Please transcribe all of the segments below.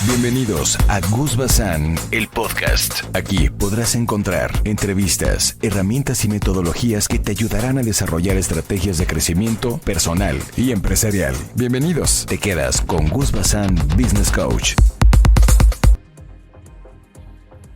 Bienvenidos a Gus Bazán, el podcast. Aquí podrás encontrar entrevistas, herramientas y metodologías que te ayudarán a desarrollar estrategias de crecimiento personal y empresarial. Bienvenidos. Te quedas con Gus Bazán, Business Coach.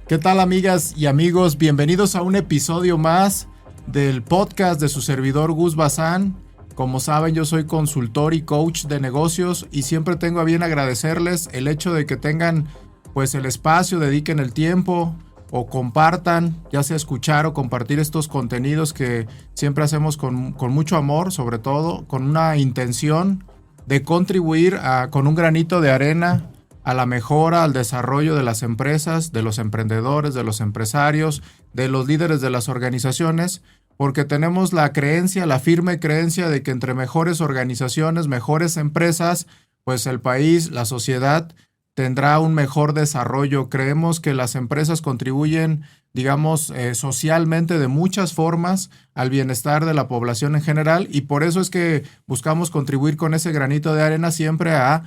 ¿Qué tal, amigas y amigos? Bienvenidos a un episodio más del podcast de su servidor Gus Bazán. Como saben, yo soy consultor y coach de negocios y siempre tengo a bien agradecerles el hecho de que tengan pues el espacio, dediquen el tiempo o compartan, ya sea escuchar o compartir estos contenidos que siempre hacemos con mucho amor, sobre todo con una intención de contribuir con un granito de arena a la mejora, al desarrollo de las empresas, de los emprendedores, de los empresarios, de los líderes de las organizaciones, porque tenemos la creencia, la firme creencia de que entre mejores organizaciones, mejores empresas, pues el país, la sociedad tendrá un mejor desarrollo. Creemos que las empresas contribuyen, digamos, socialmente de muchas formas al bienestar de la población en general y por eso es que buscamos contribuir con ese granito de arena siempre a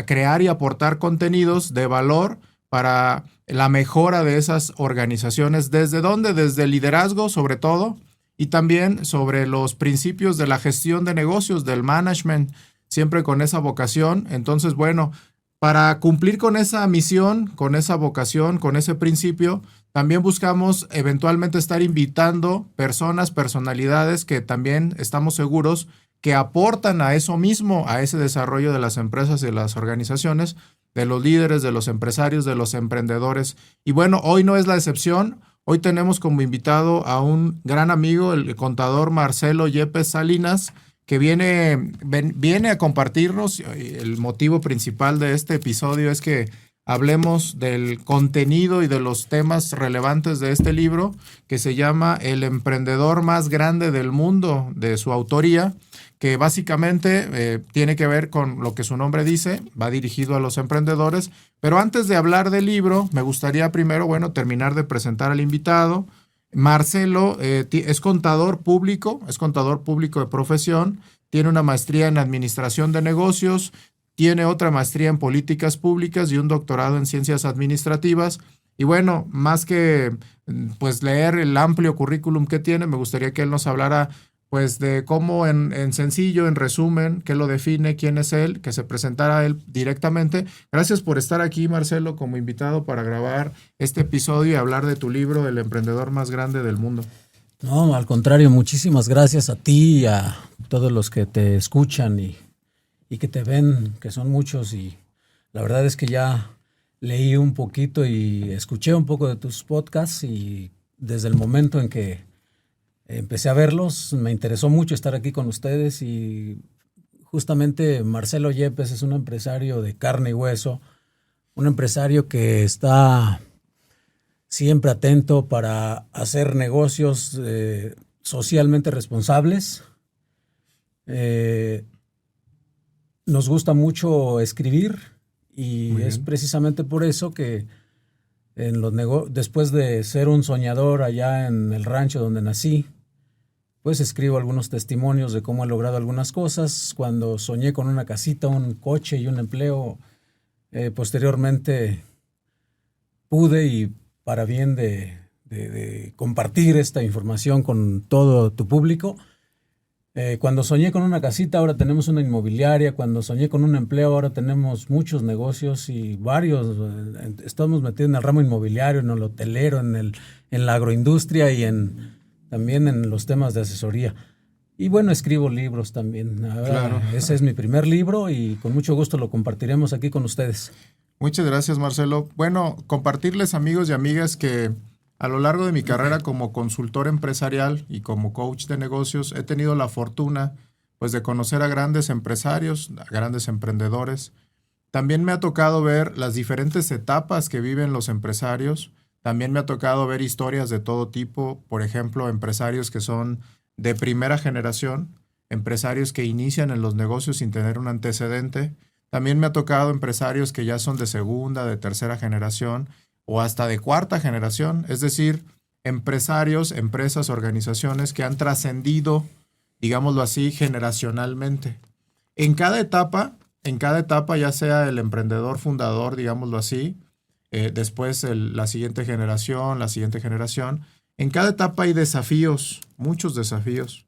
crear y aportar contenidos de valor para la mejora de esas organizaciones. ¿Desde dónde? Desde el liderazgo, sobre todo, y también sobre los principios de la gestión de negocios, del management, siempre con esa vocación. Entonces, bueno, para cumplir con esa misión, con esa vocación, con ese principio, también buscamos eventualmente estar invitando personalidades que también estamos seguros que aportan a eso mismo, a ese desarrollo de las empresas y de las organizaciones, de los líderes, de los empresarios, de los emprendedores. Y bueno, hoy no es la excepción. Hoy tenemos como invitado a un gran amigo, el contador Marcelo Yepes Salinas, que viene a compartirnos. El motivo principal de este episodio es que hablemos del contenido y de los temas relevantes de este libro, que se llama El emprendedor más grande del mundo, de su autoría, que básicamente tiene que ver con lo que su nombre dice, va dirigido a los emprendedores. Pero antes de hablar del libro, me gustaría primero, terminar de presentar al invitado. Marcelo es contador público de profesión, tiene una maestría en administración de negocios, tiene otra maestría en políticas públicas y un doctorado en ciencias administrativas. Y bueno, más que pues leer el amplio currículum que tiene, me gustaría que él nos hablara pues de cómo en sencillo, en resumen, qué lo define, quién es él, que se presentara él directamente. Gracias por estar aquí, Marcelo, como invitado para grabar este episodio y hablar de tu libro, El emprendedor más grande del mundo. No, al contrario, muchísimas gracias a ti y a todos los que te escuchan y que te ven, que son muchos, y la verdad es que ya leí un poquito y escuché un poco de tus podcasts y desde el momento en que empecé a verlos, me interesó mucho estar aquí con ustedes y justamente Marcelo Yepes es un empresario de carne y hueso, un empresario que está siempre atento para hacer negocios socialmente responsables. Nos gusta mucho escribir y es precisamente por eso que después de ser un soñador allá en el rancho donde nací, pues escribo algunos testimonios de cómo he logrado algunas cosas. Cuando soñé con una casita, un coche y un empleo, posteriormente pude, y para bien de compartir esta información con todo tu público, cuando soñé con una casita, ahora tenemos una inmobiliaria. Cuando soñé con un empleo, ahora tenemos muchos negocios y varios. Estamos metidos en el ramo inmobiliario, en el hotelero, en la agroindustria y también en los temas de asesoría. Y bueno, escribo libros también. Ahora, claro. Ese es mi primer libro y con mucho gusto lo compartiremos aquí con ustedes. Muchas gracias, Marcelo. Bueno, compartirles, amigos y amigas, que a lo largo de mi carrera como consultor empresarial y como coach de negocios he tenido la fortuna pues de conocer a grandes empresarios, a grandes emprendedores. También me ha tocado ver las diferentes etapas que viven los empresarios. También me ha tocado ver historias de todo tipo, por ejemplo, empresarios que son de primera generación, empresarios que inician en los negocios sin tener un antecedente. También me ha tocado empresarios que ya son de segunda, de tercera generación o hasta de cuarta generación, es decir, empresarios, empresas, organizaciones que han trascendido, digámoslo así, generacionalmente. En cada etapa en cada etapa, ya sea el emprendedor fundador, digámoslo así, después la siguiente generación, en cada etapa hay desafíos, muchos desafíos.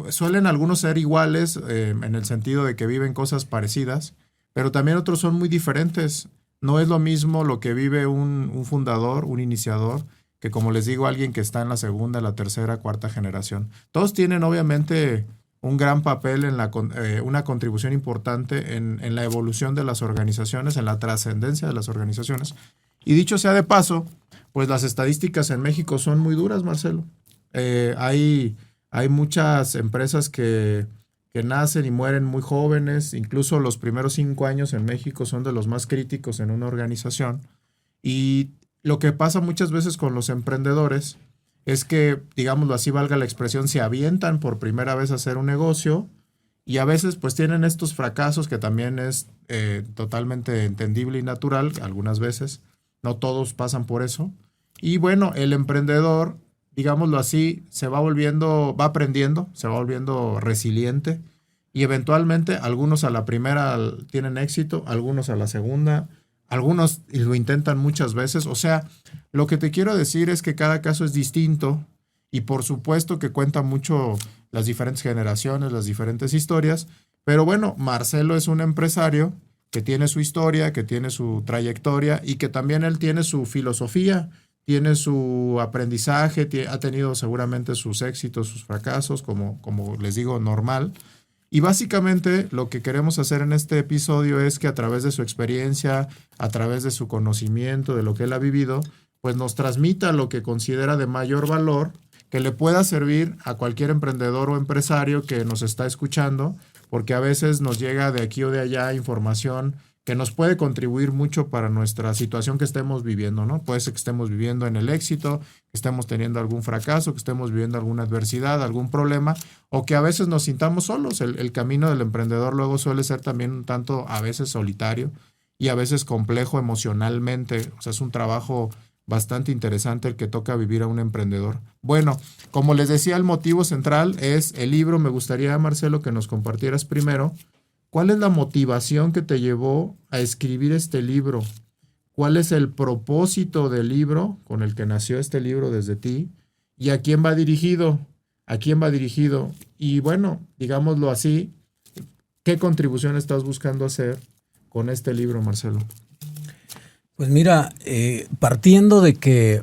Suelen algunos ser iguales en el sentido de que viven cosas parecidas, pero también otros son muy diferentes. No es lo mismo lo que vive un fundador, un iniciador, que como les digo, alguien que está en la segunda, la tercera, cuarta generación. Todos tienen obviamente un gran papel una contribución importante en la evolución de las organizaciones, en la trascendencia de las organizaciones. Y dicho sea de paso, pues las estadísticas en México son muy duras, Marcelo. Hay muchas empresas que nacen y mueren muy jóvenes, incluso los primeros 5 años en México son de los más críticos en una organización. Y lo que pasa muchas veces con los emprendedores es que, digámoslo así, valga la expresión, se avientan por primera vez a hacer un negocio y a veces pues tienen estos fracasos que también es totalmente entendible y natural, algunas veces, no todos pasan por eso. Y bueno, el emprendedor, digámoslo así, va aprendiendo, se va volviendo resiliente y eventualmente algunos a la primera tienen éxito, algunos a la segunda, algunos lo intentan muchas veces. O sea, lo que te quiero decir es que cada caso es distinto y por supuesto que cuenta mucho las diferentes generaciones, las diferentes historias, pero bueno, Marcelo es un empresario que tiene su historia, que tiene su trayectoria y que también él tiene su filosofía, tiene su aprendizaje, ha tenido seguramente sus éxitos, sus fracasos, como les digo, normal. Y básicamente lo que queremos hacer en este episodio es que a través de su experiencia, a través de su conocimiento, de lo que él ha vivido, pues nos transmita lo que considera de mayor valor, que le pueda servir a cualquier emprendedor o empresario que nos está escuchando, porque a veces nos llega de aquí o de allá información que nos puede contribuir mucho para nuestra situación que estemos viviendo, ¿no? Puede ser que estemos viviendo en el éxito, que estemos teniendo algún fracaso, que estemos viviendo alguna adversidad, algún problema, o que a veces nos sintamos solos. El camino del emprendedor luego suele ser también un tanto a veces solitario y a veces complejo emocionalmente. O sea, es un trabajo bastante interesante el que toca vivir a un emprendedor. Bueno, como les decía, el motivo central es el libro. Me gustaría, Marcelo, que nos compartieras primero ¿cuál es la motivación que te llevó a escribir este libro? ¿Cuál es el propósito del libro con el que nació este libro desde ti? ¿Y a quién va dirigido? ¿A quién va dirigido? Y bueno, digámoslo así, ¿qué contribución estás buscando hacer con este libro, Marcelo? Pues mira, partiendo de que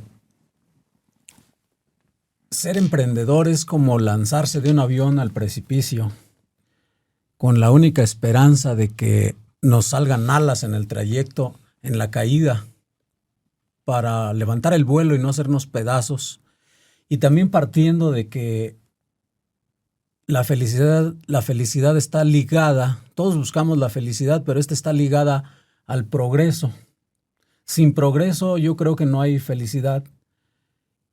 ser emprendedor es como lanzarse de un avión al precipicio, con la única esperanza de que nos salgan alas en el trayecto, en la caída, para levantar el vuelo y no hacernos pedazos. Y también partiendo de que la felicidad está ligada, todos buscamos la felicidad, pero esta está ligada al progreso. Sin progreso yo creo que no hay felicidad.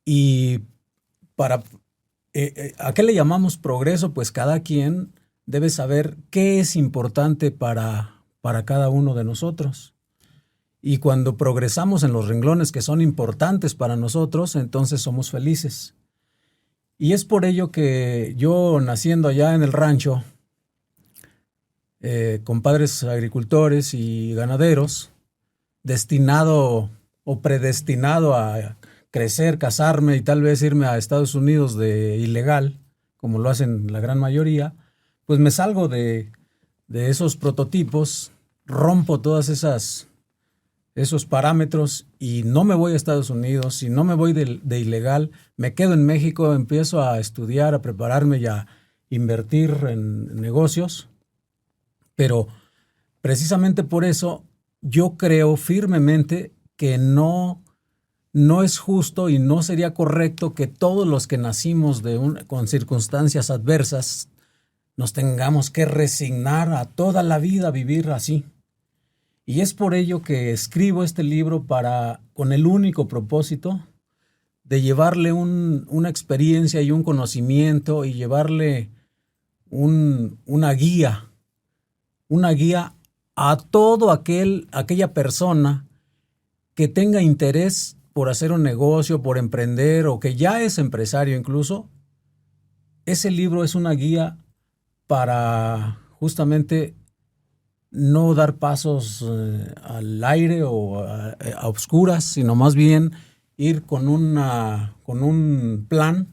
Y ¿a qué le llamamos progreso? Pues cada quien debe saber qué es importante para cada uno de nosotros. Y cuando progresamos en los renglones que son importantes para nosotros, entonces somos felices. Y es por ello que yo, naciendo allá en el rancho, con padres agricultores y ganaderos, destinado o predestinado a crecer, casarme y tal vez irme a Estados Unidos de ilegal, como lo hacen la gran mayoría, pues me salgo de esos prototipos, rompo todas esos parámetros y no me voy a Estados Unidos y no me voy de ilegal, me quedo en México, empiezo a estudiar, a prepararme y a invertir en negocios. Pero precisamente por eso yo creo firmemente que no es justo y no sería correcto que todos los que nacimos con circunstancias adversas nos tengamos que resignar a toda la vida a vivir así. Y es por ello que escribo este libro con el único propósito de llevarle una experiencia y un conocimiento y llevarle una guía a todo aquella persona que tenga interés por hacer un negocio, por emprender o que ya es empresario incluso. Ese libro es una guía para justamente no dar pasos al aire o a obscuras, sino más bien ir con un plan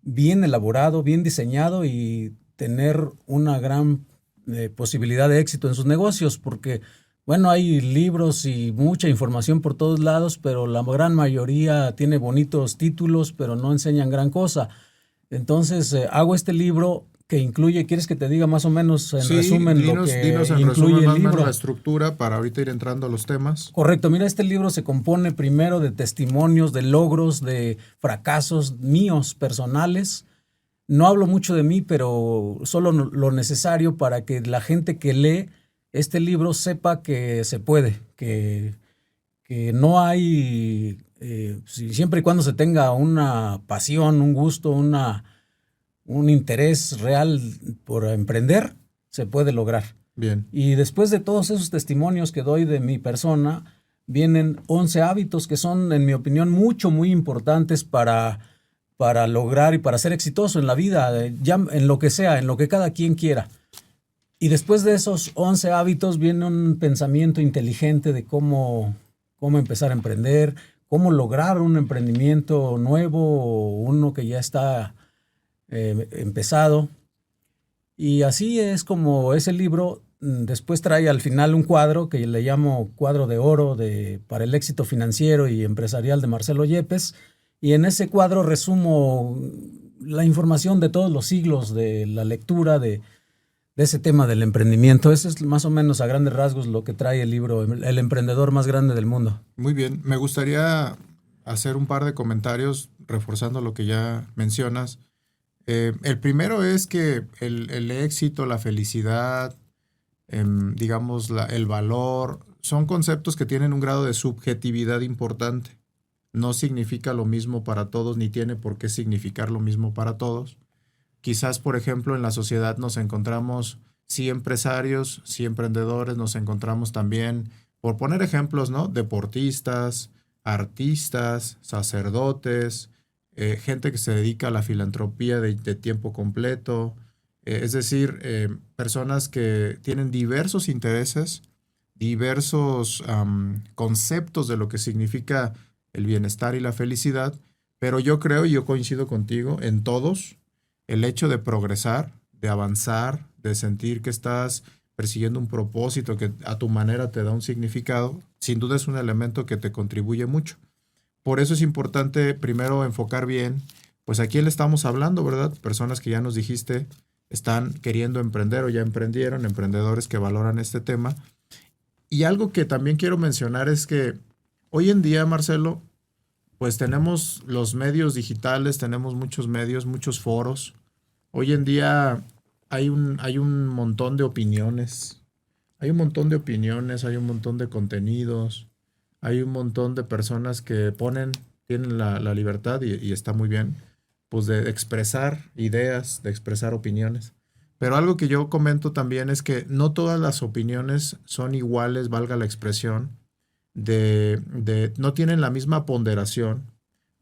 bien elaborado, bien diseñado y tener una gran posibilidad de éxito en sus negocios, porque, bueno, hay libros y mucha información por todos lados, pero la gran mayoría tiene bonitos títulos, pero no enseñan gran cosa. Entonces, hago este libro que incluye, ¿quieres que te diga más o menos en resumen lo que dinos en incluye resumen el más o menos libro? la estructura para ahorita ir entrando a los temas. Correcto, mira, este libro se compone primero de testimonios, de logros, de fracasos míos personales. No hablo mucho de mí, pero solo lo necesario para que la gente que lee este libro sepa que se puede, que no hay, siempre y cuando se tenga una pasión, un gusto, un interés real por emprender, se puede lograr. Bien. Y después de todos esos testimonios que doy de mi persona, vienen 11 hábitos que son, en mi opinión, muy importantes para lograr y para ser exitoso en la vida, ya en lo que sea, en lo que cada quien quiera. Y después de esos 11 hábitos viene un pensamiento inteligente de cómo empezar a emprender, cómo lograr un emprendimiento nuevo o uno que ya está empezado. Y así es como ese libro después trae al final un cuadro que le llamo cuadro de oro para el éxito financiero y empresarial de Marcelo Yepes. Y en ese cuadro resumo la información de todos los siglos de la lectura de ese tema del emprendimiento. Eso es más o menos a grandes rasgos lo que trae el libro, El emprendedor más grande del mundo. Muy bien. Me gustaría hacer un par de comentarios reforzando lo que ya mencionas. El primero es que el éxito, la felicidad, digamos, el valor, son conceptos que tienen un grado de subjetividad importante. No significa lo mismo para todos, ni tiene por qué significar lo mismo para todos. Quizás, por ejemplo, en la sociedad nos encontramos sí empresarios, sí emprendedores, nos encontramos también, por poner ejemplos, ¿no? Deportistas, artistas, sacerdotes, gente que se dedica a la filantropía de tiempo completo, es decir, personas que tienen diversos intereses, diversos conceptos de lo que significa el bienestar y la felicidad, pero yo creo, y yo coincido contigo, en todos, el hecho de progresar, de avanzar, de sentir que estás persiguiendo un propósito que a tu manera te da un significado, sin duda es un elemento que te contribuye mucho. Por eso es importante primero enfocar bien, pues a quién le estamos hablando, ¿verdad? Personas que ya nos dijiste están queriendo emprender o ya emprendieron, emprendedores que valoran este tema. Y algo que también quiero mencionar es que hoy en día, Marcelo, pues tenemos los medios digitales, tenemos muchos medios, muchos foros. Hoy en día hay un montón de opiniones, hay un montón de contenidos, hay un montón de personas que tienen la libertad y está muy bien, pues de expresar ideas, de expresar opiniones. Pero algo que yo comento también es que no todas las opiniones son iguales, valga la expresión, no tienen la misma ponderación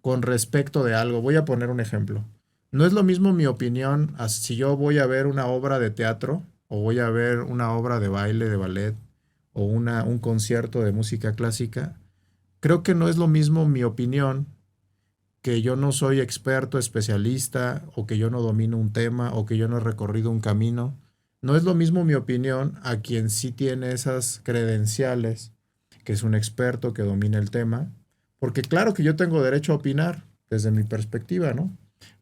con respecto de algo. Voy a poner un ejemplo. No es lo mismo mi opinión si yo voy a ver una obra de teatro o voy a ver una obra de baile, de ballet o un concierto de música clásica. Creo que no es lo mismo mi opinión, que yo no soy experto, especialista, o que yo no domino un tema, o que yo no he recorrido un camino. No es lo mismo mi opinión a quien sí tiene esas credenciales, que es un experto que domina el tema, porque claro que yo tengo derecho a opinar desde mi perspectiva, ¿no?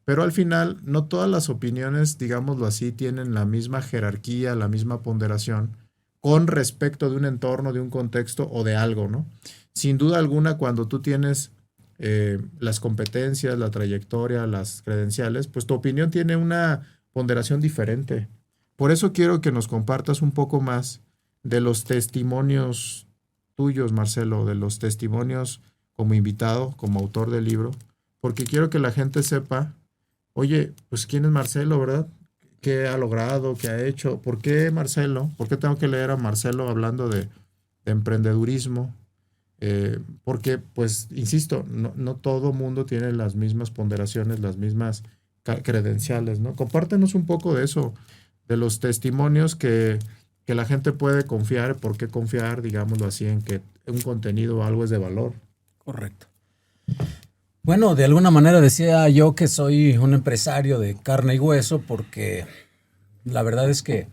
Pero al final no todas las opiniones, digámoslo así, tienen la misma jerarquía, la misma ponderación con respecto de un entorno, de un contexto o de algo, ¿no? Sin duda alguna, cuando tú tienes las competencias, la trayectoria, las credenciales, pues tu opinión tiene una ponderación diferente. Por eso quiero que nos compartas un poco más de los testimonios tuyos, Marcelo, de los testimonios como invitado, como autor del libro, porque quiero que la gente sepa, oye, pues quién es Marcelo, ¿verdad? ¿Qué ha logrado? ¿Qué ha hecho? ¿Por qué Marcelo? ¿Por qué tengo que leer a Marcelo hablando de emprendedurismo? Porque, pues, insisto, no todo mundo tiene las mismas ponderaciones, las mismas credenciales, ¿no? Compártenos un poco de eso, de los testimonios que que la gente puede confiar. ¿Por qué confiar, digámoslo así, en que un contenido o algo es de valor? Correcto. Bueno, de alguna manera decía yo que soy un empresario de carne y hueso, porque la verdad es que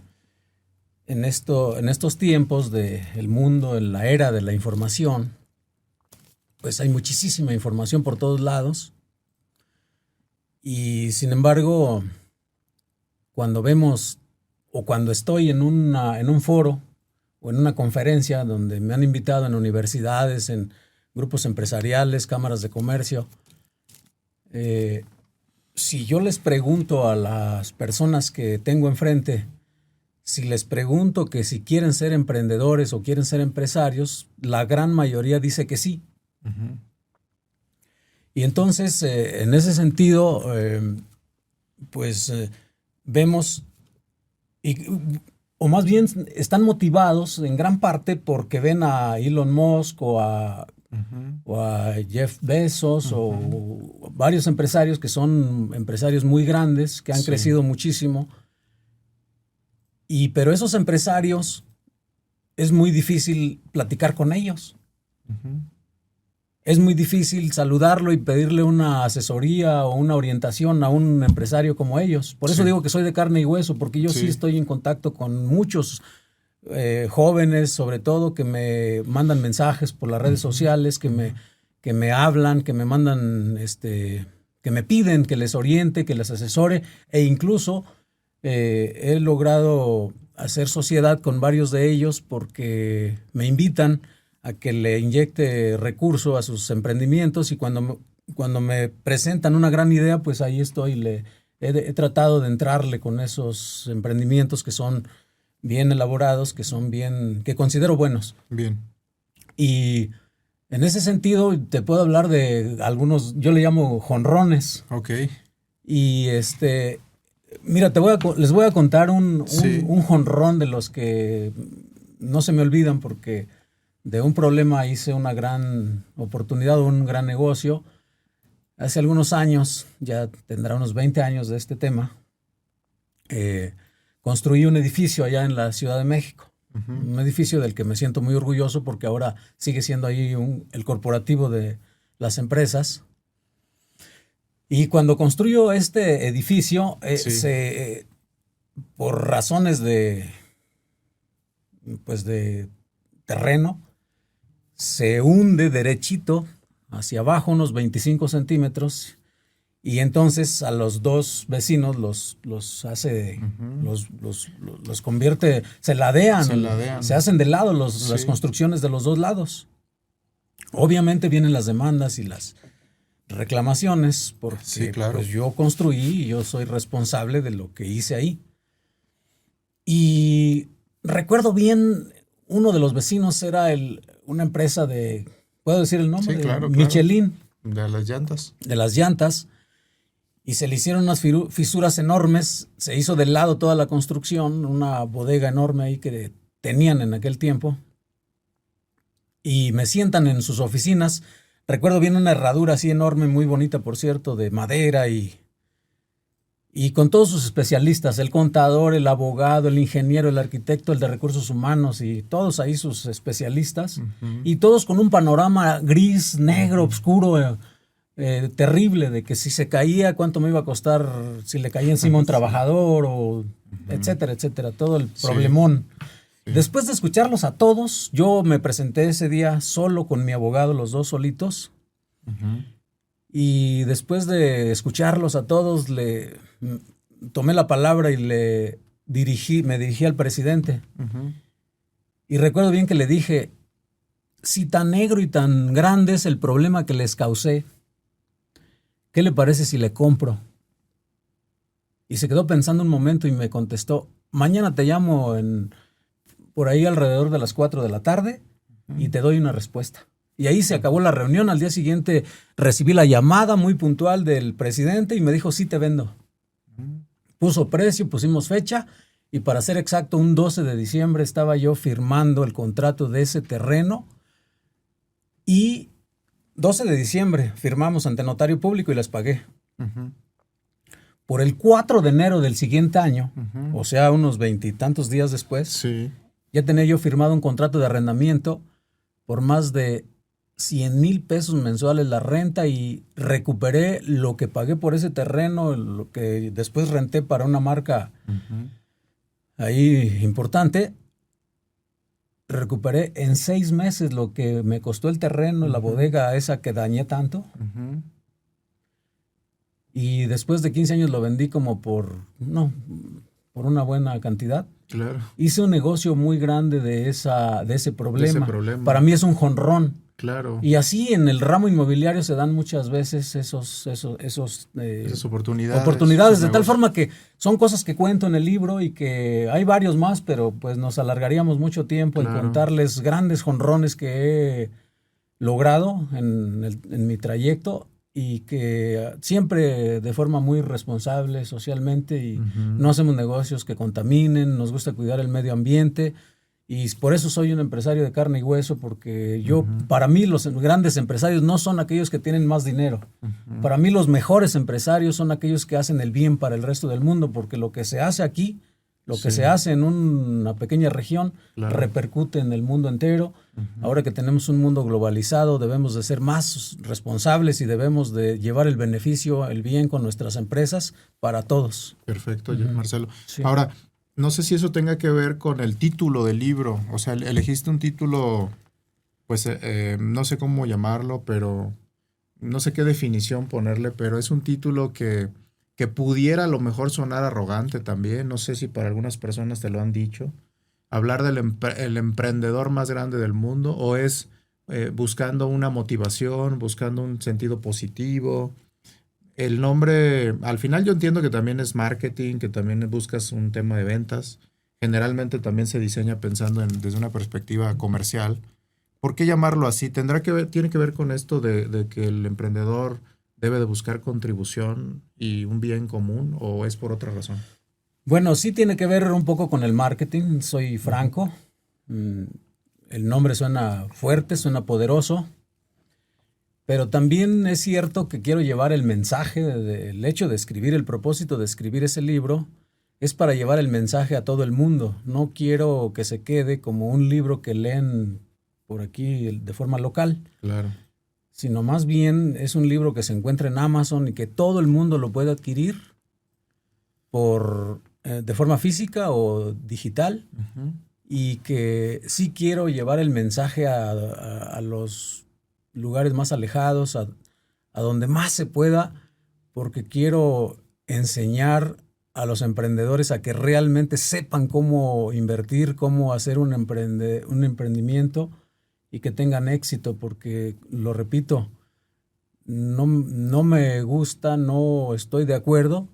en estos tiempos del mundo, en la era de la información, pues hay muchísima información por todos lados. Y sin embargo, cuando vemos o cuando estoy en un foro o en una conferencia donde me han invitado en universidades, en grupos empresariales, cámaras de comercio, si yo les pregunto a las personas que tengo enfrente, si les pregunto que si quieren ser emprendedores o quieren ser empresarios, la gran mayoría dice que sí. Uh-huh. Y entonces, en ese sentido, vemos, o más bien están motivados en gran parte porque ven a Elon Musk o a Jeff Bezos o varios empresarios que son empresarios muy grandes, que han crecido muchísimo. Pero esos empresarios es muy difícil platicar con ellos. Uh-huh. Es muy difícil saludarlo y pedirle una asesoría o una orientación a un empresario como ellos. Por eso digo que soy de carne y hueso, porque yo sí estoy en contacto con muchos jóvenes, sobre todo, que me mandan mensajes por las redes sociales, que me hablan, que me mandan, que me piden que les oriente, que les asesore, e incluso he logrado hacer sociedad con varios de ellos porque me invitan a que le inyecte recurso a sus emprendimientos, y cuando me presentan una gran idea, pues ahí estoy. He tratado de entrarle con esos emprendimientos que son bien elaborados, que considero buenos. Bien. Y en ese sentido te puedo hablar de algunos, yo le llamo jonrones. Ok. Y mira, les voy a contar un jonrón de los que no se me olvidan, porque de un problema hice una gran oportunidad, un gran negocio. Hace algunos años, ya tendrá unos 20 años de este tema, construí un edificio allá en la Ciudad de México. Uh-huh. Un edificio del que me siento muy orgulloso, porque ahora sigue siendo ahí el corporativo de las empresas. Y cuando construyo este edificio, por razones de terreno, se hunde derechito hacia abajo unos 25 centímetros, y entonces a los dos vecinos los hace, los convierte, se ladean, se hacen de lado las construcciones de los dos lados. Obviamente vienen las demandas y las reclamaciones, porque pues yo construí y yo soy responsable de lo que hice ahí. Y recuerdo bien, uno de los vecinos era una empresa de, ¿puedo decir el nombre? Claro. Michelin. De las llantas. De las llantas. Y se le hicieron unas fisuras enormes. Se hizo de lado toda la construcción, una bodega enorme ahí que tenían en aquel tiempo. Y me sientan en sus oficinas. Recuerdo bien una herradura así enorme, muy bonita, por cierto, de madera, y con todos sus especialistas, el contador, el abogado, el ingeniero, el arquitecto, el de recursos humanos, y todos ahí sus especialistas, y todos con un panorama gris, negro, oscuro, terrible, de que si se caía, cuánto me iba a costar, si le caía encima un trabajador, o etcétera, etcétera, todo el problemón. Sí. Después de escucharlos a todos, yo me presenté ese día solo con mi abogado, los dos solitos. Y después de escucharlos a todos, tomé la palabra y me dirigí al presidente. Y recuerdo bien que le dije: si tan negro y tan grande es el problema que les causé, ¿qué le parece si le compro? Y se quedó pensando un momento y me contestó: mañana te llamo por ahí alrededor de las 4 de la tarde y te doy una respuesta. Y ahí se acabó la reunión. Al día siguiente recibí la llamada muy puntual del presidente y me dijo: sí, te vendo. Puso precio, pusimos fecha, y para ser exacto, un 12 de diciembre estaba yo firmando el contrato de ese terreno, y 12 de diciembre firmamos ante notario público y les pagué. Por el 4 de enero del siguiente año, o sea, unos 20 y tantos días después, Ya tenía yo firmado un contrato de arrendamiento por más de 100,000 pesos mensuales la renta y recuperé lo que pagué por ese terreno, lo que después renté para una marca ahí importante. Recuperé en 6 meses lo que me costó el terreno, la bodega esa que dañé tanto. Y después de 15 años lo vendí como por una buena cantidad. Claro. Hice un negocio muy grande de ese problema. Para mí es un jonrón. Claro. Y así en el ramo inmobiliario se dan muchas veces esas oportunidades de tal forma que son cosas que cuento en el libro y que hay varios más, pero pues nos alargaríamos mucho tiempo en contarles grandes jonrones que he logrado en mi trayecto y que siempre de forma muy responsable socialmente y no hacemos negocios que contaminen, nos gusta cuidar el medio ambiente. Y por eso soy un empresario de carne y hueso, porque para mí los grandes empresarios no son aquellos que tienen más dinero. Para mí los mejores empresarios son aquellos que hacen el bien para el resto del mundo, porque lo que se hace aquí, lo que se hace en una pequeña región, repercute en el mundo entero. Ahora que tenemos un mundo globalizado, debemos de ser más responsables y debemos de llevar el beneficio, el bien con nuestras empresas para todos. Perfecto, Marcelo. Sí. Ahora, no sé si eso tenga que ver con el título del libro. O sea, elegiste un título, pues no sé cómo llamarlo, pero no sé qué definición ponerle, pero es un título que pudiera a lo mejor sonar arrogante también. No sé si para algunas personas te lo han dicho. Hablar del el emprendedor más grande del mundo, o es buscando una motivación, buscando un sentido positivo. El nombre, al final yo entiendo que también es marketing, que también buscas un tema de ventas. Generalmente también se diseña pensando desde una perspectiva comercial. ¿Por qué llamarlo así? ¿Tiene que ver con esto de que el emprendedor debe de buscar contribución y un bien común, o es por otra razón? Bueno, sí tiene que ver un poco con el marketing, soy franco. El nombre suena fuerte, suena poderoso. Pero también es cierto que quiero llevar el mensaje, el hecho de escribir, el propósito de escribir ese libro es para llevar el mensaje a todo el mundo. No quiero que se quede como un libro que leen por aquí de forma local. Claro. Sino más bien es un libro que se encuentra en Amazon y que todo el mundo lo puede adquirir de forma física o digital. Y que sí quiero llevar el mensaje a los lugares más alejados, a donde más se pueda, porque quiero enseñar a los emprendedores a que realmente sepan cómo invertir, cómo hacer un emprendimiento y que tengan éxito, porque, lo repito, no me gusta, no estoy de acuerdo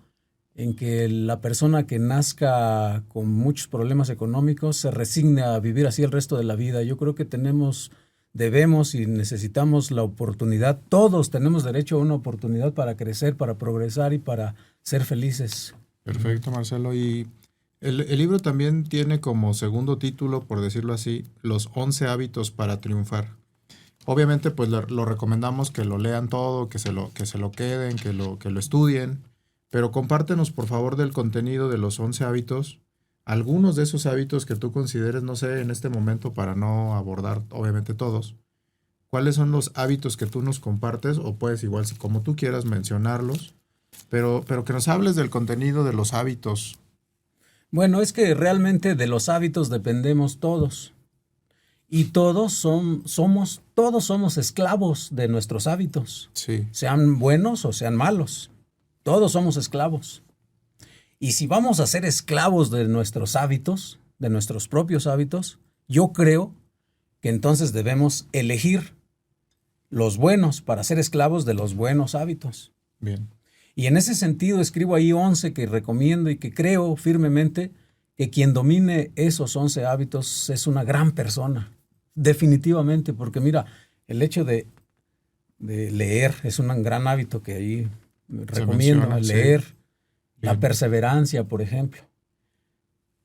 en que la persona que nazca con muchos problemas económicos se resigne a vivir así el resto de la vida. Yo creo que debemos y necesitamos la oportunidad. Todos tenemos derecho a una oportunidad para crecer, para progresar y para ser felices. Perfecto, Marcelo. Y el libro también tiene como segundo título, por decirlo así, Los 11 hábitos para triunfar. Obviamente, pues lo recomendamos que lo lean todo, que se lo queden, que lo estudien. Pero compártenos, por favor, del contenido de los 11 hábitos. Algunos de esos hábitos que tú consideres, no sé, en este momento, para no abordar obviamente todos, ¿cuáles son los hábitos que tú nos compartes? O puedes igual, como tú quieras, mencionarlos, pero que nos hables del contenido de los hábitos. Bueno, es que realmente de los hábitos dependemos todos. Y todos somos esclavos de nuestros hábitos. Sí. Sean buenos o sean malos. Todos somos esclavos. Y si vamos a ser esclavos de nuestros hábitos, de nuestros propios hábitos, yo creo que entonces debemos elegir los buenos para ser esclavos de los buenos hábitos. Bien. Y en ese sentido escribo ahí 11 que recomiendo y que creo firmemente que quien domine esos 11 hábitos es una gran persona. Definitivamente, porque mira, el hecho de leer es un gran hábito que ahí recomiendo, leer. Sí. La perseverancia, por ejemplo.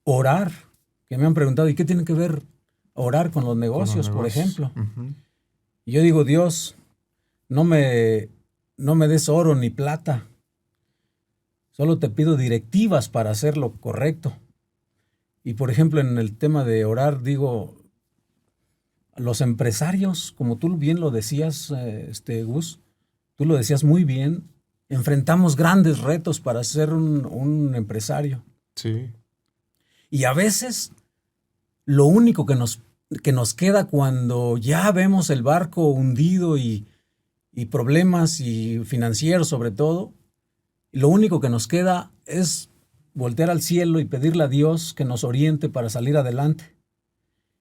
Orar, que me han preguntado, ¿y qué tiene que ver orar con los negocios, por ejemplo? Y yo digo, Dios, no me des oro ni plata. Solo te pido directivas para hacer lo correcto. Y por ejemplo, en el tema de orar, digo, los empresarios, como tú bien lo decías, Gus, tú lo decías muy bien, enfrentamos grandes retos para ser un empresario. Sí. Y a veces lo único que nos queda cuando ya vemos el barco hundido y problemas y financieros sobre todo, lo único que nos queda es voltear al cielo y pedirle a Dios que nos oriente para salir adelante.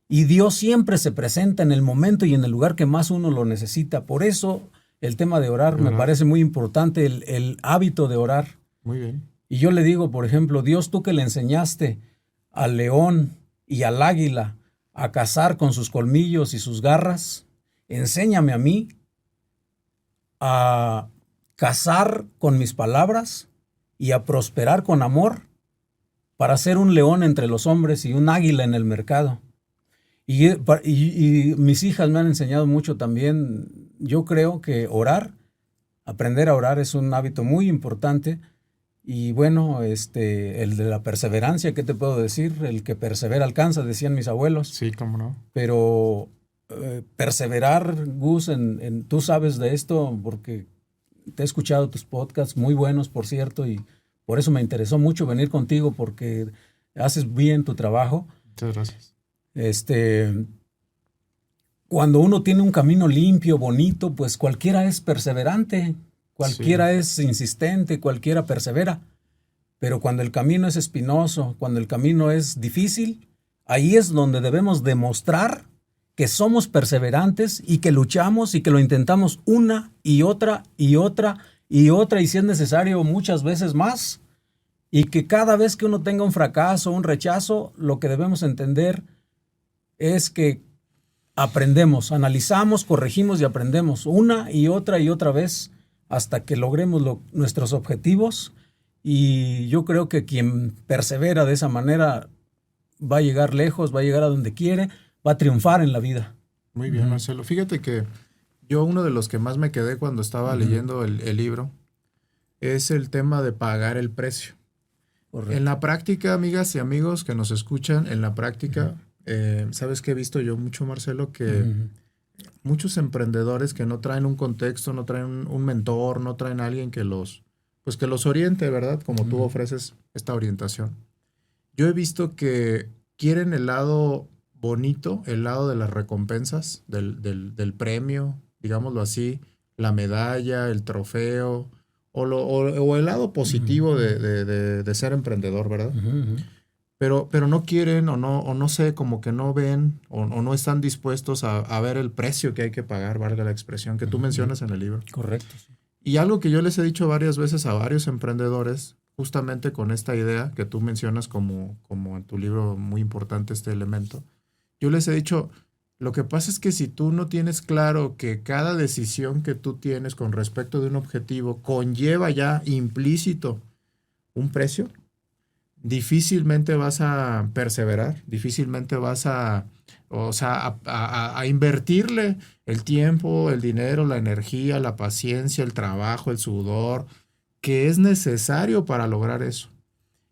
Y Dios siempre se presenta en el momento y en el lugar que más uno lo necesita. Por eso el tema de orar me parece muy importante, el hábito de orar. Muy bien. Y yo le digo, por ejemplo, Dios, tú que le enseñaste al león y al águila a cazar con sus colmillos y sus garras, enséñame a mí a cazar con mis palabras y a prosperar con amor para ser un león entre los hombres y un águila en el mercado. Y mis hijas me han enseñado mucho también. Yo creo que aprender a orar es un hábito muy importante. Y bueno, el de la perseverancia, ¿qué te puedo decir? El que persevera alcanza, decían mis abuelos. Sí, cómo no. Pero perseverar, Gus, tú sabes de esto porque te he escuchado tus podcasts, muy buenos, por cierto, y por eso me interesó mucho venir contigo porque haces bien tu trabajo. Muchas gracias. Cuando uno tiene un camino limpio, bonito, pues cualquiera es perseverante, cualquiera es insistente, cualquiera persevera. Pero cuando el camino es espinoso, cuando el camino es difícil, ahí es donde debemos demostrar que somos perseverantes y que luchamos y que lo intentamos una y otra y otra y otra y si es necesario muchas veces más. Y que cada vez que uno tenga un fracaso, un rechazo, lo que debemos entender es que aprendemos, analizamos, corregimos y aprendemos una y otra vez hasta que logremos nuestros objetivos. Y yo creo que quien persevera de esa manera va a llegar lejos, va a llegar a donde quiere, va a triunfar en la vida. Muy bien, Marcelo. Fíjate que yo uno de los que más me quedé cuando estaba leyendo el libro es el tema de pagar el precio. Correcto. En la práctica, amigas y amigos que nos escuchan, en la práctica, ¿sabes qué he visto yo mucho, Marcelo? Que muchos emprendedores que no traen un contexto, no traen un mentor, no traen a alguien que los oriente, ¿verdad? Como tú ofreces esta orientación. Yo he visto que quieren el lado bonito, el lado de las recompensas, del premio, digámoslo así, la medalla, el trofeo, o el lado positivo de ser emprendedor, ¿verdad? Pero no quieren o no sé, como que no ven o no están dispuestos a ver el precio que hay que pagar, valga la expresión, que tú mencionas en el libro. Correcto. Y algo que yo les he dicho varias veces a varios emprendedores, justamente con esta idea que tú mencionas como en tu libro muy importante este elemento, yo les he dicho, lo que pasa es que si tú no tienes claro que cada decisión que tú tienes con respecto de un objetivo conlleva ya implícito un precio, difícilmente vas a perseverar, difícilmente vas a invertirle el tiempo, el dinero, la energía, la paciencia, el trabajo, el sudor, que es necesario para lograr eso.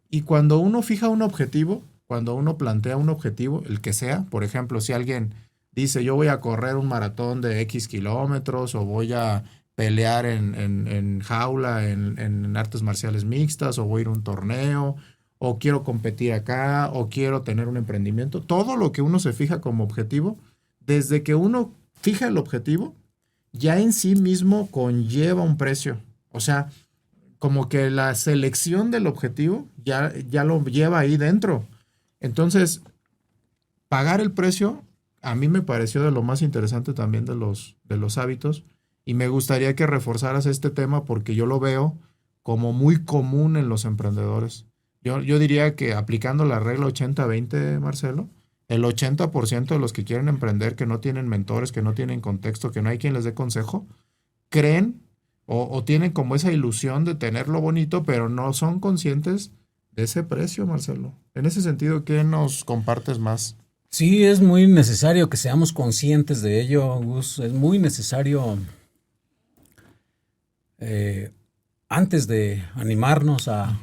Y cuando uno fija un objetivo, cuando uno plantea un objetivo, el que sea, por ejemplo, si alguien dice yo voy a correr un maratón de X kilómetros o voy a pelear en jaula, en artes marciales mixtas, o voy a ir a un torneo, o quiero competir acá, o quiero tener un emprendimiento. Todo lo que uno se fija como objetivo, desde que uno fija el objetivo, ya en sí mismo conlleva un precio. O sea, como que la selección del objetivo ya lo lleva ahí dentro. Entonces, pagar el precio a mí me pareció de lo más interesante también de los hábitos, y me gustaría que reforzaras este tema porque yo lo veo como muy común en los emprendedores. Yo diría que aplicando la regla 80-20, Marcelo, el 80% de los que quieren emprender, que no tienen mentores, que no tienen contexto, que no hay quien les dé consejo, creen o tienen como esa ilusión de tenerlo bonito, pero no son conscientes de ese precio, Marcelo. En ese sentido, ¿qué nos compartes más? Sí, es muy necesario que seamos conscientes de ello, Gus. Es muy necesario, antes de animarnos a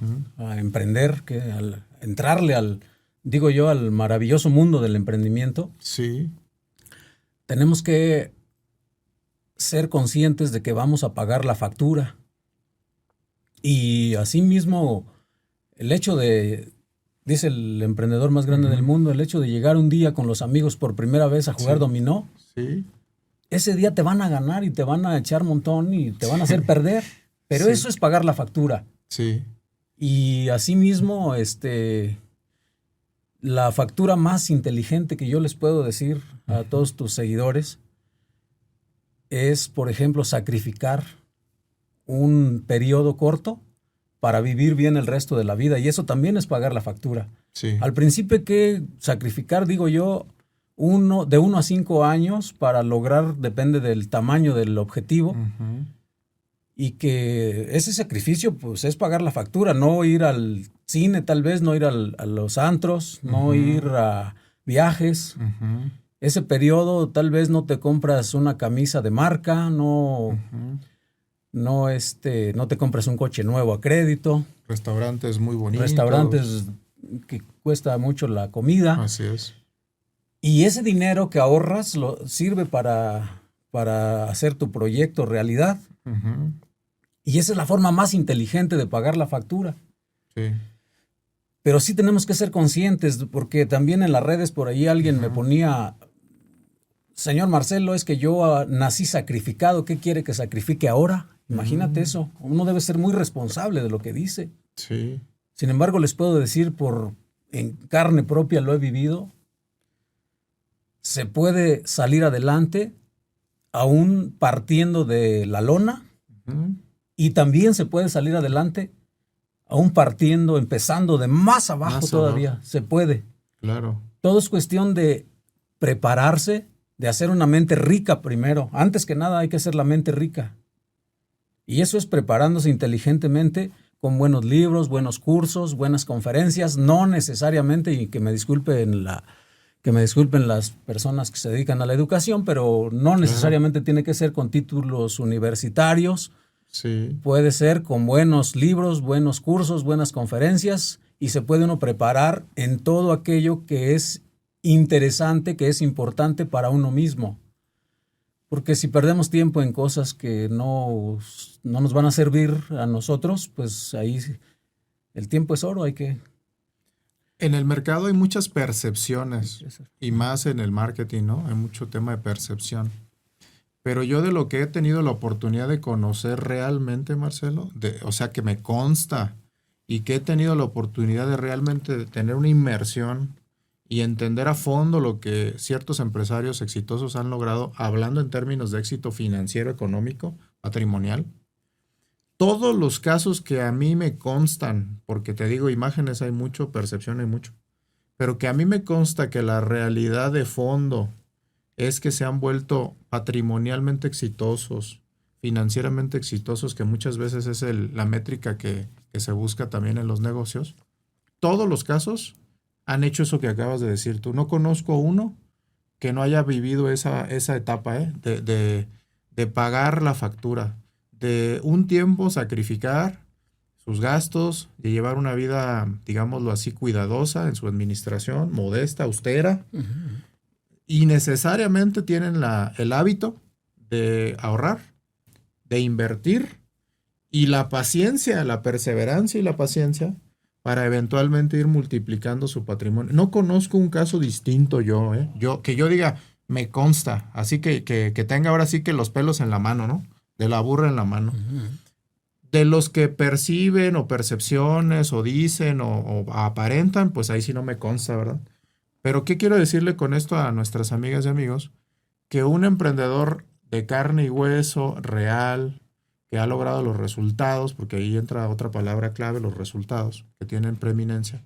emprender, que al entrarle al digo yo, al maravilloso mundo del emprendimiento, Sí. tenemos que ser conscientes de que vamos a pagar la factura. Y asimismo, el hecho de, dice el emprendedor más grande del mundo, el hecho de llegar un día con los amigos por primera vez a jugar dominó, Sí. ese día te van a ganar y te van a echar montón y te van a hacer perder. Pero eso es pagar la factura. Sí. Y asimismo, la factura más inteligente que yo les puedo decir a todos tus seguidores es, por ejemplo, sacrificar un periodo corto para vivir bien el resto de la vida. Y eso también es pagar la factura. Sí. Al principio hay que sacrificar, digo yo, de 1 a 5 años para lograr, depende del tamaño del objetivo. Ujú. Y que ese sacrificio pues es pagar la factura, no ir al cine tal vez, no ir a los antros, no ir a viajes. Ujú. Ese periodo tal vez no te compras una camisa de marca, no te compras un coche nuevo a crédito, Restaurantes muy bonitos. restaurantes que cuesta mucho la comida. Así es. Y ese dinero que ahorras sirve para hacer tu proyecto realidad. Ujú. Y esa es la forma más inteligente de pagar la factura. Sí. Pero sí tenemos que ser conscientes, porque también en las redes por ahí alguien me ponía, señor Marcelo, es que yo nací sacrificado, ¿qué quiere que sacrifique ahora? Imagínate eso, uno debe ser muy responsable de lo que dice. Sí. Sin embargo, les puedo decir, en carne propia lo he vivido, se puede salir adelante aún partiendo de la lona, Ujú. y también se puede salir adelante aún empezando de más abajo Más todavía. abajo. Se puede. Claro. Todo es cuestión de prepararse, de hacer una mente rica primero. Antes que nada hay que hacer la mente rica. Y eso es preparándose inteligentemente con buenos libros, buenos cursos, buenas conferencias, no necesariamente, y que me disculpen las personas que se dedican a la educación, pero no necesariamente tiene que ser con títulos universitarios. Sí. Puede ser con buenos libros, buenos cursos, buenas conferencias, y se puede uno preparar en todo aquello que es interesante, que es importante para uno mismo. Porque si perdemos tiempo en cosas que no nos van a servir a nosotros, pues ahí el tiempo es oro, hay que... En el mercado hay muchas percepciones y más en el marketing, ¿no? Hay mucho tema de percepción. Pero yo de lo que he tenido la oportunidad de conocer realmente, Marcelo, o sea, que me consta y que he tenido la oportunidad de realmente tener una inmersión y entender a fondo lo que ciertos empresarios exitosos han logrado, hablando en términos de éxito financiero, económico, patrimonial. Todos los casos que a mí me constan, porque te digo, imágenes hay mucho, percepción hay mucho, pero que a mí me consta que la realidad de fondo es que se han vuelto patrimonialmente exitosos, financieramente exitosos, que muchas veces es la métrica que se busca también en los negocios. Todos los casos han hecho eso que acabas de decir tú. No conozco uno que no haya vivido esa etapa, de pagar la factura, de un tiempo sacrificar sus gastos, de llevar una vida, digámoslo así, cuidadosa en su administración, modesta, austera, y necesariamente tienen el hábito de ahorrar, de invertir, y la paciencia, la perseverancia y la paciencia para eventualmente ir multiplicando su patrimonio. No conozco un caso distinto que yo diga, me consta, así que tenga ahora sí que los pelos en la mano, ¿no? De la burra en la mano. De los que perciben o percepciones o dicen o aparentan, pues ahí sí no me consta, ¿verdad? Pero ¿qué quiero decirle con esto a nuestras amigas y amigos? Que un emprendedor de carne y hueso, real, que ha logrado los resultados, porque ahí entra otra palabra clave, los resultados, que tienen preeminencia,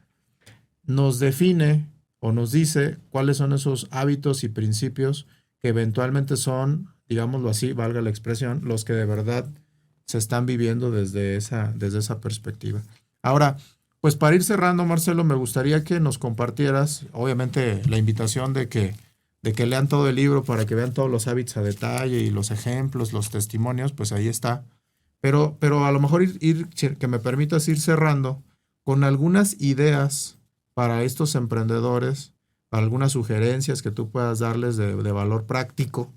nos define o nos dice cuáles son esos hábitos y principios que eventualmente son, digámoslo así, valga la expresión, los que de verdad se están viviendo desde esa perspectiva. Ahora, pues para ir cerrando, Marcelo, me gustaría que nos compartieras, obviamente, la invitación de que lean todo el libro para que vean todos los hábitos a detalle y los ejemplos, los testimonios, pues ahí está. Pero a lo mejor que me permitas ir cerrando con algunas ideas para estos emprendedores, para algunas sugerencias que tú puedas darles de valor práctico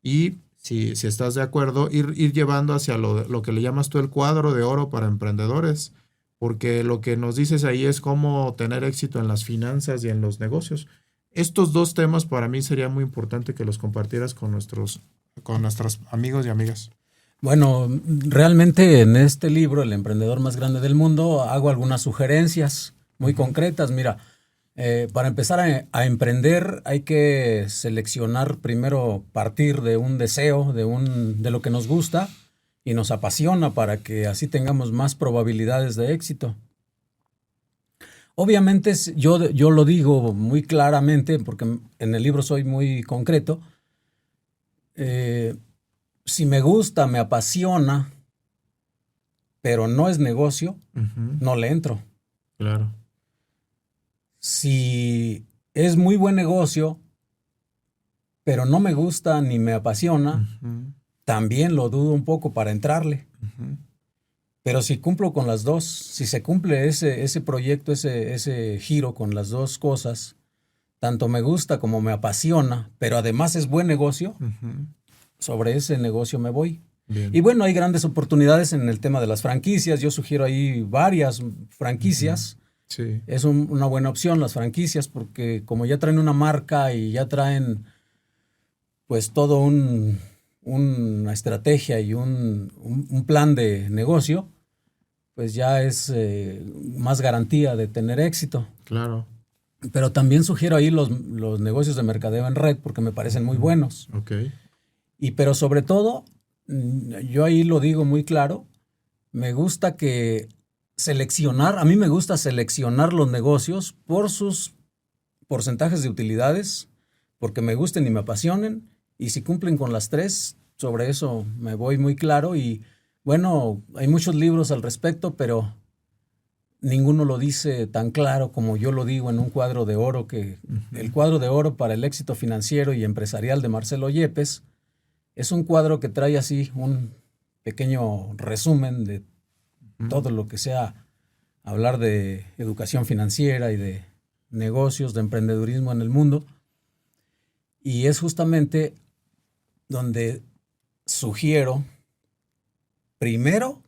y si estás de acuerdo, ir llevando hacia lo que le llamas tú el cuadro de oro para emprendedores, porque lo que nos dices ahí es cómo tener éxito en las finanzas y en los negocios. Estos dos temas para mí sería muy importante que los compartieras con nuestros amigos y amigas. Bueno, realmente en este libro, El emprendedor más grande del mundo, hago algunas sugerencias muy concretas. Mira, para empezar a emprender hay que seleccionar primero, partir de un deseo, de lo que nos gusta y nos apasiona para que así tengamos más probabilidades de éxito. Obviamente yo lo digo muy claramente porque en el libro soy muy concreto. Si me gusta, me apasiona, pero no es negocio, no le entro. Claro. Si es muy buen negocio, pero no me gusta ni me apasiona, también lo dudo un poco para entrarle. Pero si cumplo con las dos, si se cumple ese proyecto, ese giro con las dos cosas, tanto me gusta como me apasiona, pero además es buen negocio, sobre ese negocio me voy. Bien. Y bueno, hay grandes oportunidades en el tema de las franquicias. Yo sugiero ahí varias franquicias. Sí. Es una buena opción las franquicias porque como ya traen una marca y ya traen pues todo una estrategia y un plan de negocio, pues ya es más garantía de tener éxito. Claro. Pero también sugiero ahí los negocios de mercadeo en red porque me parecen muy buenos. Ok. Pero sobre todo, yo ahí lo digo muy claro, me gusta a mí me gusta seleccionar los negocios por sus porcentajes de utilidades, porque me gusten y me apasionen, y si cumplen con las tres, sobre eso me voy muy claro. Y bueno, hay muchos libros al respecto, pero ninguno lo dice tan claro como yo lo digo en un cuadro de oro, el cuadro de oro para el éxito financiero y empresarial de Marcelo Yepes. Es un cuadro que trae así un pequeño resumen de todo lo que sea hablar de educación financiera y de negocios, de emprendedurismo en el mundo. Y es justamente donde sugiero, primero,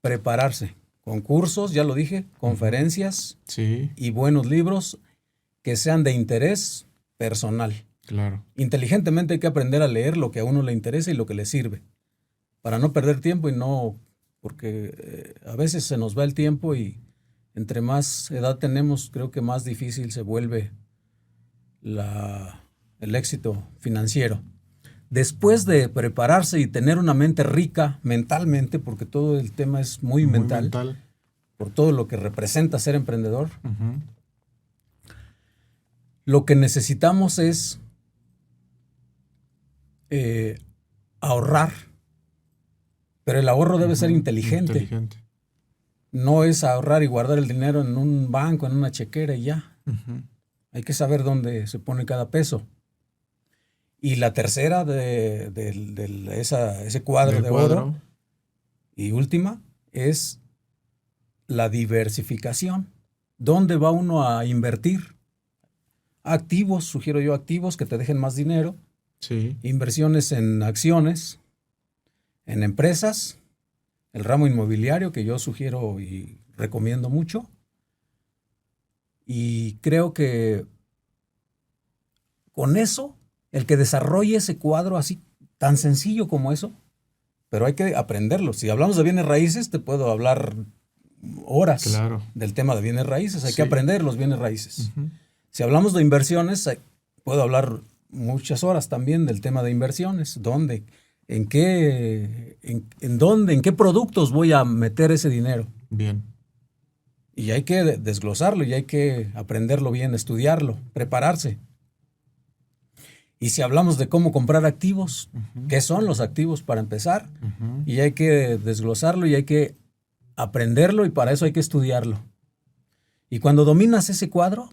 prepararse con cursos, ya lo dije, conferencias y buenos libros que sean de interés personal. Claro. Inteligentemente hay que aprender a leer lo que a uno le interesa y lo que le sirve, para no perder tiempo porque a veces se nos va el tiempo y entre más edad tenemos, creo que más difícil se vuelve el éxito financiero. Después de prepararse y tener una mente rica mentalmente, porque todo el tema es muy mental, por todo lo que representa ser emprendedor, lo que necesitamos es ahorrar, pero el ahorro debe ser inteligente. No es ahorrar y guardar el dinero en un banco, en una chequera y ya. Hay que saber dónde se pone cada peso. Y la tercera de ese cuadro de oro y última es la diversificación. ¿Dónde va uno a invertir? Activos, sugiero yo activos que te dejen más dinero. Sí. Inversiones en acciones, en empresas, el ramo inmobiliario que yo sugiero y recomiendo mucho. Y creo que con eso, el que desarrolle ese cuadro así tan sencillo como eso, pero hay que aprenderlo. Si hablamos de bienes raíces, te puedo hablar horas del tema de bienes raíces. Hay que aprender los bienes raíces. Si hablamos de inversiones, puedo hablar muchas horas también del tema de inversiones. ¿Dónde? ¿En qué productos voy a meter ese dinero? Bien. Y hay que desglosarlo y hay que aprenderlo bien, estudiarlo, prepararse. Y si hablamos de cómo comprar activos, ¿qué son los activos para empezar? Y hay que desglosarlo y hay que aprenderlo y para eso hay que estudiarlo. Y cuando dominas ese cuadro,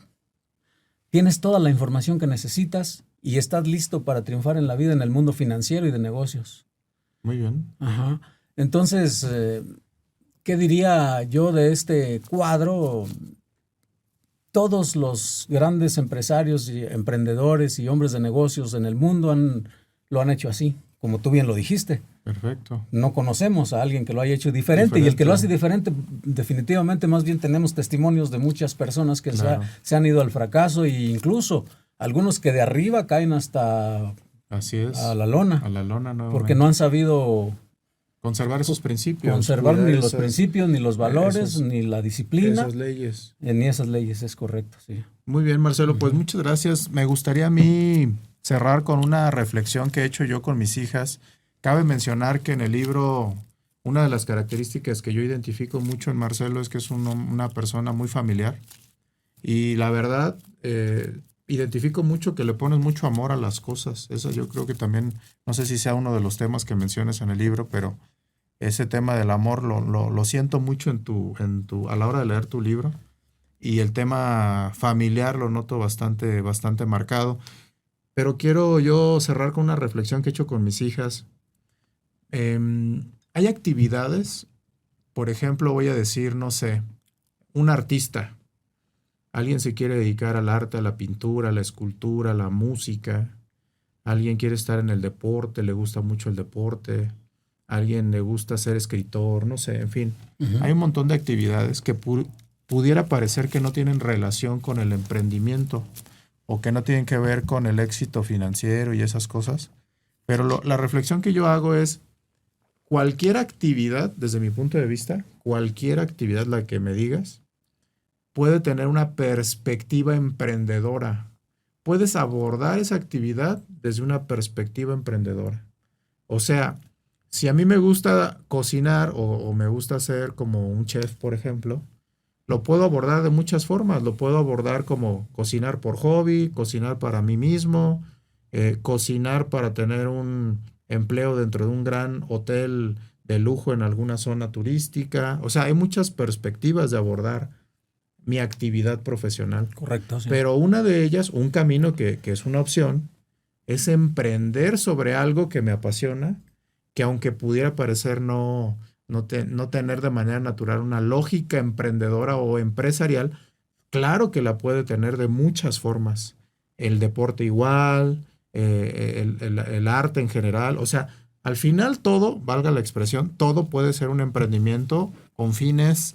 tienes toda la información que necesitas y estás listo para triunfar en la vida, en el mundo financiero y de negocios. Muy bien. Ajá. Entonces, ¿qué diría yo de este cuadro? todos los grandes empresarios y emprendedores y hombres de negocios en el mundo lo han hecho así, como tú bien lo dijiste. Perfecto. No conocemos a alguien que lo haya hecho diferente. Y el que lo hace diferente, definitivamente, más bien tenemos testimonios de muchas personas que se han ido al fracaso, e incluso algunos que de arriba caen hasta Así es. a la lona. A la lona, no. Porque no han sabido conservar esos principios. Conservar ni los principios, ni los valores, ni la disciplina. Esas leyes. Ni esas leyes, es correcto, sí. Muy bien, Marcelo, pues muchas gracias. Me gustaría a mí cerrar con una reflexión que he hecho yo con mis hijas. Cabe mencionar que en el libro, una de las características que yo identifico mucho en Marcelo es que es una persona muy familiar. Y la verdad, identifico mucho que le pones mucho amor a las cosas. Eso yo creo que también, no sé si sea uno de los temas que mencionas en el libro, pero ese tema del amor lo siento mucho a la hora de leer tu libro. Y el tema familiar lo noto bastante marcado. Pero quiero yo cerrar con una reflexión que he hecho con mis hijas. Hay actividades, por ejemplo, voy a decir, no sé, un artista. Alguien se quiere dedicar al arte, a la pintura, a la escultura, a la música. Alguien quiere estar en el deporte, le gusta mucho el deporte. Alguien le gusta ser escritor, no sé, en fin. Uh-huh. Hay un montón de actividades que pudiera parecer que no tienen relación con el emprendimiento o que no tienen que ver con el éxito financiero y esas cosas. Pero la reflexión que yo hago es, cualquier actividad, desde mi punto de vista, cualquier actividad, la que me digas, puede tener una perspectiva emprendedora. Puedes abordar esa actividad desde una perspectiva emprendedora. O sea, si a mí me gusta cocinar o me gusta ser como un chef, por ejemplo, lo puedo abordar de muchas formas. Lo puedo abordar como cocinar por hobby, cocinar para mí mismo, cocinar para tener un empleo dentro de un gran hotel de lujo en alguna zona turística. O sea, hay muchas perspectivas de abordar mi actividad profesional. Correcto, sí. Pero una de ellas, un camino que es una opción, es emprender sobre algo que me apasiona, que aunque pudiera parecer no tener de manera natural una lógica emprendedora o empresarial, claro que la puede tener de muchas formas. El deporte igual, el arte en general. O sea, al final todo, valga la expresión, todo puede ser un emprendimiento con fines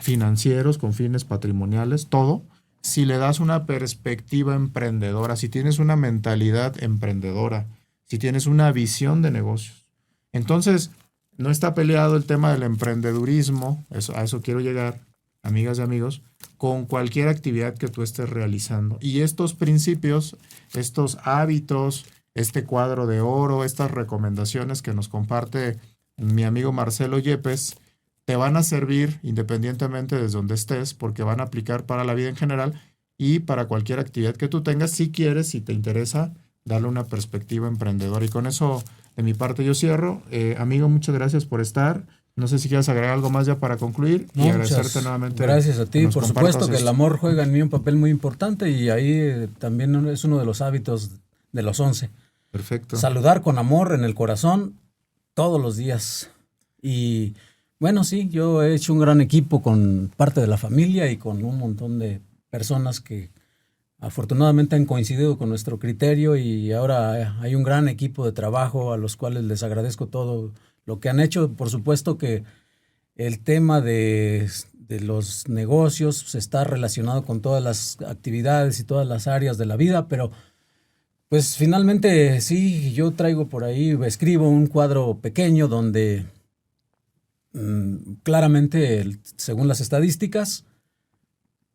financieros, con fines patrimoniales, todo, si le das una perspectiva emprendedora, si tienes una mentalidad emprendedora, si tienes una visión de negocios. Entonces, no está peleado el tema del emprendedurismo, a eso quiero llegar, amigas y amigos, con cualquier actividad que tú estés realizando. Y estos principios, estos hábitos, este cuadro de oro, estas recomendaciones que nos comparte mi amigo Marcelo Yepes, te van a servir independientemente desde donde estés, porque van a aplicar para la vida en general y para cualquier actividad que tú tengas, si quieres, si te interesa, darle una perspectiva emprendedora. Y con eso, de mi parte, yo cierro. Amigo, muchas gracias por estar. No sé si quieres agregar algo más ya para concluir y agradecerte nuevamente. Gracias a ti. Por supuesto que el amor juega en mí un papel muy importante y ahí también es uno de los hábitos de los 11. Perfecto. Saludar con amor en el corazón todos los días. Y bueno, sí, yo he hecho un gran equipo con parte de la familia y con un montón de personas que afortunadamente han coincidido con nuestro criterio y ahora hay un gran equipo de trabajo a los cuales les agradezco todo lo que han hecho. Por supuesto que el tema de los negocios está relacionado con todas las actividades y todas las áreas de la vida, pero pues finalmente sí, yo traigo por ahí, escribo un cuadro pequeño donde claramente, según las estadísticas,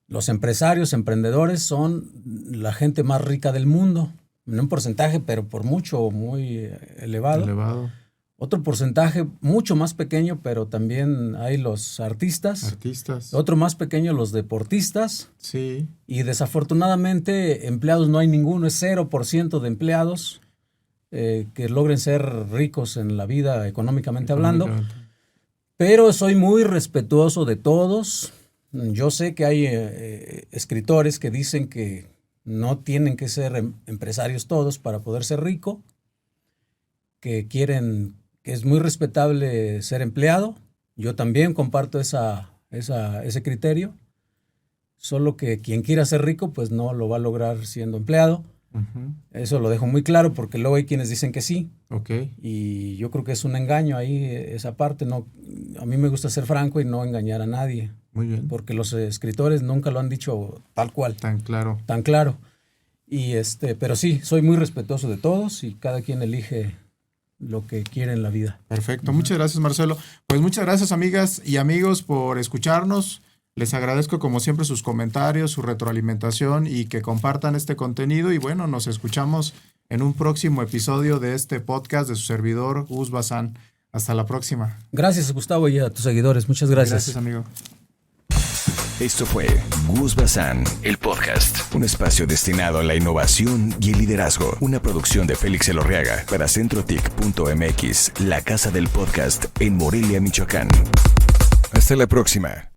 los empresarios, emprendedores son la gente más rica del mundo, en un porcentaje, pero por mucho, muy elevado. Otro porcentaje mucho más pequeño, pero también hay los artistas. Otro más pequeño, los deportistas. Sí. Y desafortunadamente, empleados no hay ninguno, es 0% de empleados que logren ser ricos en la vida económicamente hablando. Pero soy muy respetuoso de todos. Yo sé que hay escritores que dicen que no tienen que ser empresarios todos para poder ser rico, que es muy respetable ser empleado. Yo también comparto ese criterio, Solo que quien quiera ser rico, pues no lo va a lograr siendo empleado. Eso lo dejo muy claro porque luego hay quienes dicen que sí. Y yo creo que es un engaño ahí esa parte. No, a mí me gusta ser franco y no engañar a nadie. Muy bien. Porque los escritores nunca lo han dicho tal cual. Tan claro. Tan claro. Y pero sí, soy muy respetuoso de todos y cada quien elige lo que quiere en la vida. Perfecto. Muchas gracias, Marcelo. Pues muchas gracias, amigas y amigos, por escucharnos. Les agradezco como siempre sus comentarios, su retroalimentación y que compartan este contenido. Y bueno, nos escuchamos en un próximo episodio de este podcast de su servidor, Gus Bazán. Hasta la próxima. Gracias, Gustavo, y a tus seguidores. Muchas gracias. Gracias, amigo. Esto fue Gus Bazán, el podcast. Un espacio destinado a la innovación y el liderazgo. Una producción de Félix Elorriaga para CentroTIC.mx, la casa del podcast en Morelia, Michoacán. Hasta la próxima.